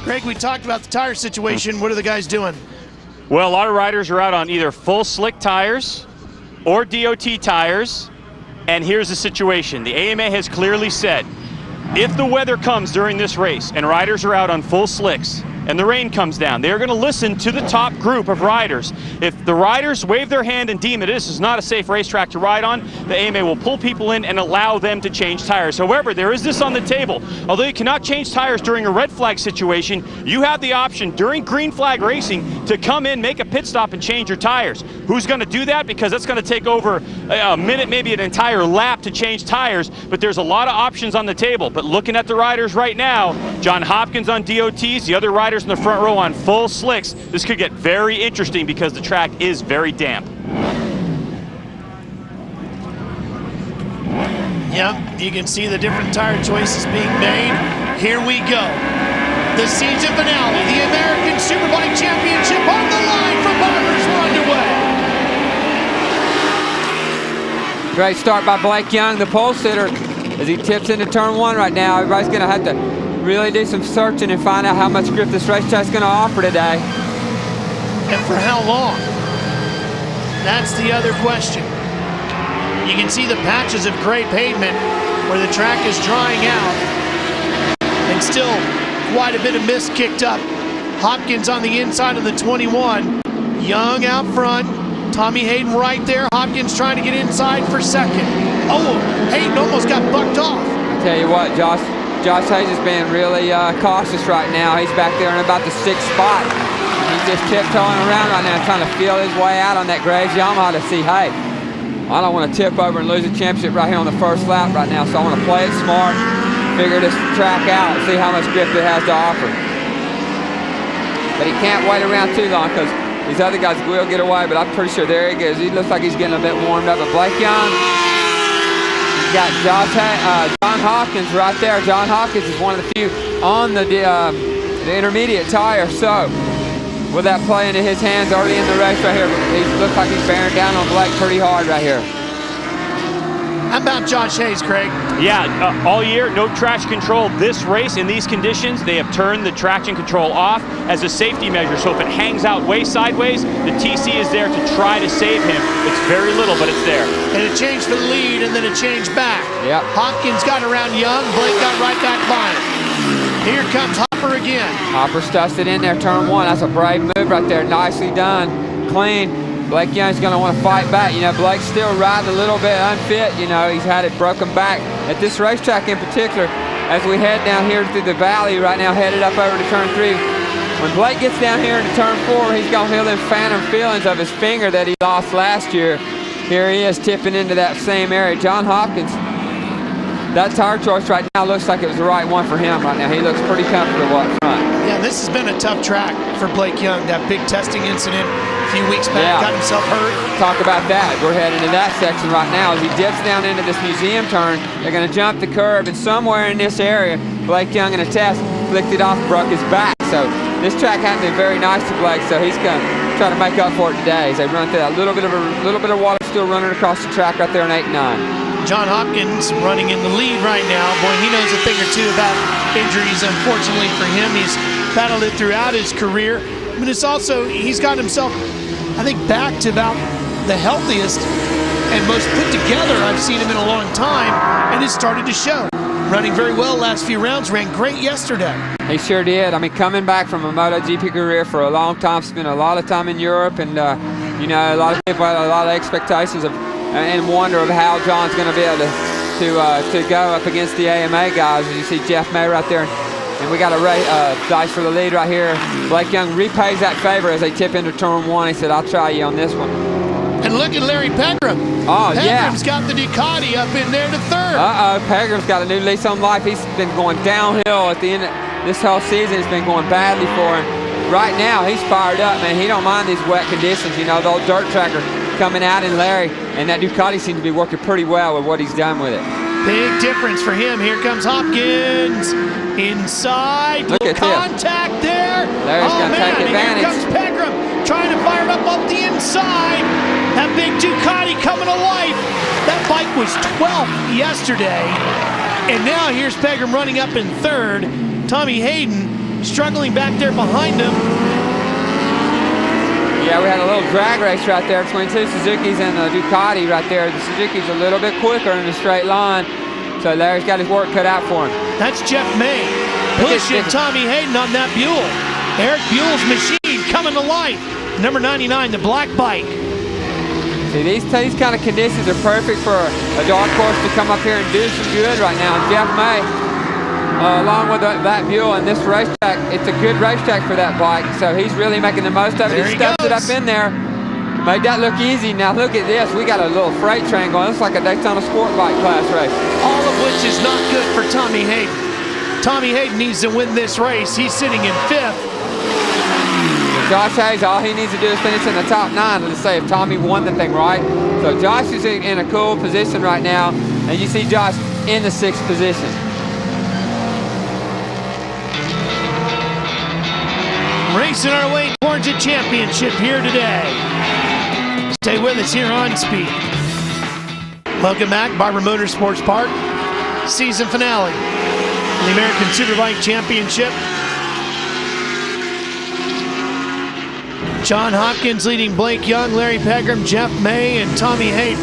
Greg, we talked about the tire situation. What are the guys doing? Well, a lot of riders are out on either full slick tires or DOT tires. And here's the situation. The AMA has clearly said, if the weather comes during this race and riders are out on full slicks and the rain comes down, they're going to listen to the top group of riders. If the riders wave their hand and deem that this is not a safe racetrack to ride on, the AMA will pull people in and allow them to change tires. However, there is this on the table. Although you cannot change tires during a red flag situation, you have the option during green flag racing to come in, make a pit stop, and change your tires. Who's going to do that? Because that's going to take over a minute, maybe an entire lap to change tires, but there's a lot of options on the table. But looking at the riders right now, John Hopkins on DOTs, the other riders in the front row on full slicks, this could get very interesting because the track is very damp. Yep, you can see the different tire choices being made. Here we go. The season finale, the American Superbike Championship on the line for Barbers. We're underway. Great start by Blake Young, the pole sitter, as he tips into turn one right now. Everybody's going to have to really do some searching and find out how much grip this racetrack's going to offer today. And for how long? That's the other question. You can see the patches of gray pavement where the track is drying out, and still quite a bit of mist kicked up. Hopkins on the inside of the 21. Young out front. Tommy Hayden right there. Hopkins trying to get inside for second. Oh, Hayden almost got bucked off. I tell you what, Josh Hayes is being really cautious right now. He's back there in about the 6th spot. He's just tiptoeing around right now, trying to feel his way out on that Graves Yamaha to see, hey, I don't want to tip over and lose a championship right here on the first lap right now, so I want to play it smart, figure this track out, and see how much grip it has to offer. But he can't wait around too long because these other guys will get away, but I'm pretty sure there he goes. He looks like he's getting a bit warmed up. But Blake Young, he's got John Hopkins right there. John Hopkins is one of the few on the intermediate tire, so with that play into his hands early in the race right here, he looks like he's bearing down on Blake pretty hard right here. How about Josh Hayes, Craig? Yeah, all year, no traction control. This race, in these conditions, they have turned the traction control off as a safety measure. So if it hangs out way sideways, the TC is there to try to save him. It's very little, but it's there. And it changed for the lead, and then it changed back. Yep. Hopkins got around Young. Blake got right back by him. Here comes Hopper again. Hopper stuffs it in there, turn one. That's a brave move right there. Nicely done, clean. Blake Young's going to want to fight back. You know, Blake's still riding a little bit unfit. You know, he's had it broken back at this racetrack in particular. As we head down here through the valley right now, headed up over to turn 3. When Blake gets down here into turn 4, he's going to feel them phantom feelings of his finger that he lost last year. Here he is tipping into that same area. John Hopkins, that tire choice right now looks like it was the right one for him right now. He looks pretty comfortable up front. Yeah, this has been a tough track for Blake Young. That big testing incident a few weeks back, got himself hurt. Talk about that. We're heading to that section right now. As he dips down into this museum turn, they're going to jump the curve, and somewhere in this area, Blake Young in a test flicked it off, broke his back. So this track hasn't been very nice to Blake, so he's going to try to make up for it today as they run through that little bit of water still running across the track right there in 8 and 9. John Hopkins running in the lead right now. Boy, he knows a thing or two about injuries. Unfortunately for him, he's battled it throughout his career. But it's also, he's got himself, I think, back to about the healthiest and most put together I've seen him in a long time, and it started to show. Running very well last few rounds, ran great yesterday. He sure did. I mean, coming back from a MotoGP career for a long time, spent a lot of time in Europe, and you know, a lot of people had a lot of expectations of and wonder of how John's going to be able to go up against the AMA guys. As you see Jeff May right there, and we got a dice for the lead right here. Blake Young repays that favor as they tip into turn 1. He said, "I'll try you on this one." And look at Larry Pegram. Oh, Pegram's got the Ducati up in there to 3rd. Pegram's got a new lease on life. He's been going downhill at the end of this whole season. It's been going badly for him. Right now, he's fired up, man. He don't mind these wet conditions. You know, the old dirt tracker coming out in Larry, and that Ducati seems to be working pretty well with what he's done with it. Big difference for him. Here comes Hopkins inside. Look at contact there. Larry's going to take advantage. Here comes Pegram trying to fire it up off the inside. That big Ducati coming to life. That bike was 12th yesterday, and now here's Pegram running up in 3rd. Tommy Hayden struggling back there behind him. Yeah, we had a little drag race right there between two Suzukis and the Ducati right there. The Suzuki's a little bit quicker in a straight line, so Larry's got his work cut out for him. That's Jeff May pushing Tommy Hayden on that Buell. Eric Buell's machine coming to life. Number 99, the black bike. See, these kind of conditions are perfect for a dark horse to come up here and do some good right now. And Jeff May, along with that Buell and this racetrack, it's a good racetrack for that bike. So he's really making the most of it. He stuffed it up in there. Made that look easy. Now look at this. We got a little freight train going. It's like a Daytona sport bike class race. All of which is not good for Tommy Hayden. Tommy Hayden needs to win this race. He's sitting in 5th. Josh Hayes, all he needs to do is finish in the top 9 to say if Tommy won the thing, right? So Josh is in a cool position right now, and you see Josh in the 6th position. Racing our way towards a championship here today. Stay with us here on Speed. Welcome back, Barber Motorsports Park. Season finale. The American Superbike Championship. John Hopkins leading Blake Young, Larry Pegram, Jeff May, and Tommy Hayden.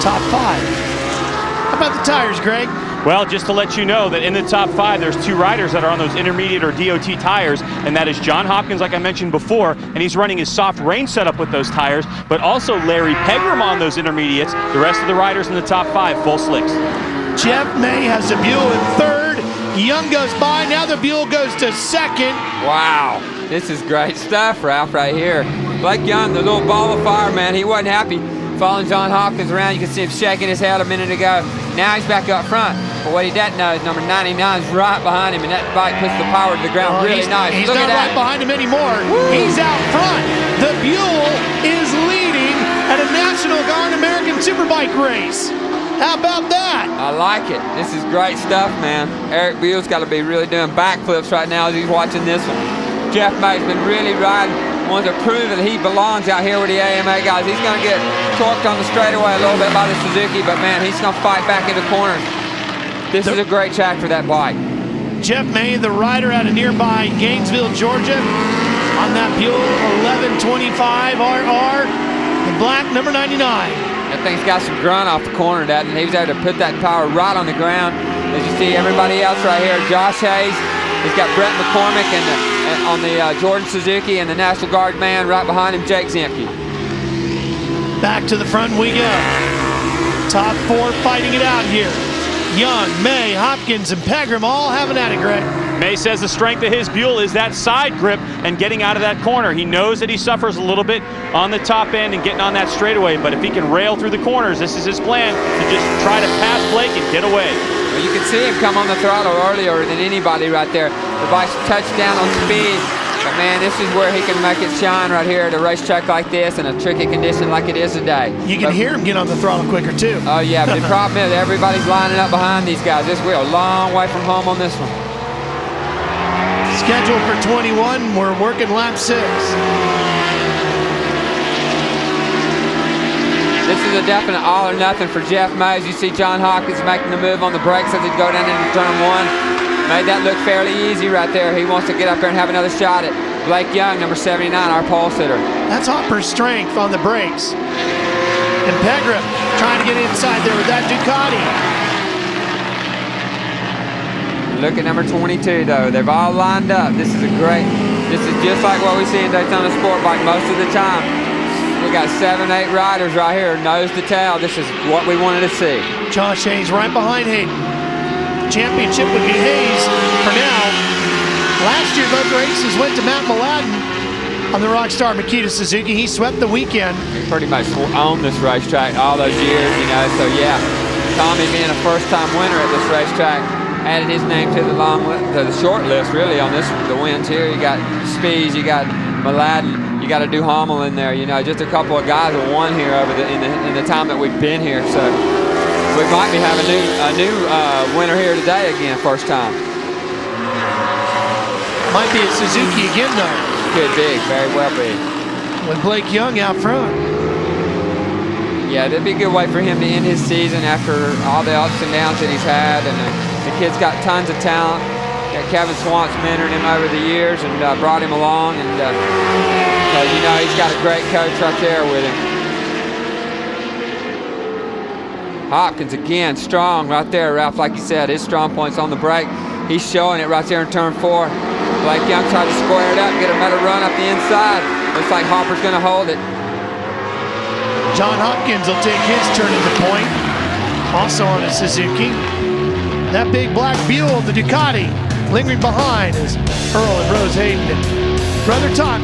Top 5. How about the tires, Greg? Well, just to let you know that in the top 5, there's 2 riders that are on those intermediate or DOT tires, and that is John Hopkins, like I mentioned before, and he's running his soft range setup with those tires, but also Larry Pegram on those intermediates. The rest of the riders in the top 5, full slicks. Jeff May has the Buell in 3rd. Young goes by. Now the Buell goes to 2nd. Wow. This is great stuff, Ralph, right here. Blake Young, the little ball of fire, man, he wasn't happy following John Hopkins around. You can see him shaking his head a minute ago. Now he's back up front. But what he doesn't know is number 99 is right behind him, and that bike puts the power to the ground really nice. He's Look not at that. right behind him anymore. Woo. He's out front. The Buell is leading at a National Guard American Superbike race. How about that? I like it. This is great stuff, man. Eric Buell's got to be really doing backflips right now as he's watching this one. Jeff May's been really riding, wants to prove that he belongs out here with the AMA guys. He's going to get torqued on the straightaway a little bit by the Suzuki, but man, he's going to fight back into corners. This is a great track for that bike. Jeff May, the rider out of nearby Gainesville, Georgia, on that Buell 1125 RR, the black number 99. That thing's got some grunt off the corner, that, and he was able to put that power right on the ground. As you see, everybody else right here, Josh Hayes, he's got Brett McCormick and on the Jordan Suzuki, and the National Guard man right behind him, Jake Zemke. Back to the front we go. Top 4 fighting it out here. Young, May, Hopkins, and Pegram all having at it, Greg. May says the strength of his Buell is that side grip and getting out of that corner. He knows that he suffers a little bit on the top end and getting on that straightaway, but if he can rail through the corners, this is his plan, to just try to pass Blake and get away. Well, you can see him come on the throttle earlier than anybody right there. The bike's touched down on speed, but man, this is where he can make it shine right here at a racetrack like this in a tricky condition like it is today. You can hear him get on the throttle quicker too. Oh yeah, but the problem is everybody's lining up behind these guys. We're a long way from home on this one. Scheduled for 21, we're working lap 6. This is a definite all or nothing for Jeff May. As you see John Hopkins making the move on the brakes as he go down into turn 1. Made that look fairly easy right there. He wants to get up there and have another shot at Blake Young, number 79, our pole sitter. That's Hopper's strength on the brakes. And Pegram trying to get inside there with that Ducati. Look at number 22 though. They've all lined up. This is just like what we see in Daytona Sport Bike most of the time. We got 7, 8 riders right here, nose to tail. This is what we wanted to see. Josh Hayes right behind Hayden. Championship would be Hayes for now. Last year both races went to Matt Mladen on the Rockstar Makita Suzuki. He swept the weekend. He pretty much owned this racetrack all those years, you know, so yeah. Tommy being a first-time winner at this racetrack added his name to the short list really on this, the wins here. You got Spees, you got Mladen, you got to do Hummel in there, you know, just a couple of guys that won here over in the time that we've been here. So we might be having a new winner here today again, first time. Might be a Suzuki again though. Could be, very well be. With Blake Young out front. Yeah, that'd be a good way for him to end his season after all the ups and downs that he's had. And the kid's got tons of talent. Got Kevin Swant's mentored him over the years and brought him along, and so you know he's got a great coach right there with him. Hopkins again, strong right there, Ralph, like you said, his strong point's on the brake. He's showing it right there in turn 4. Blake Young tried to square it up, get another run up the inside. Looks like Harper's gonna hold it. John Hopkins will take his turn at the point, also on a Suzuki. That big black Buell, the Ducati, lingering behind is Earl and Rose Hayden. And Brother Todd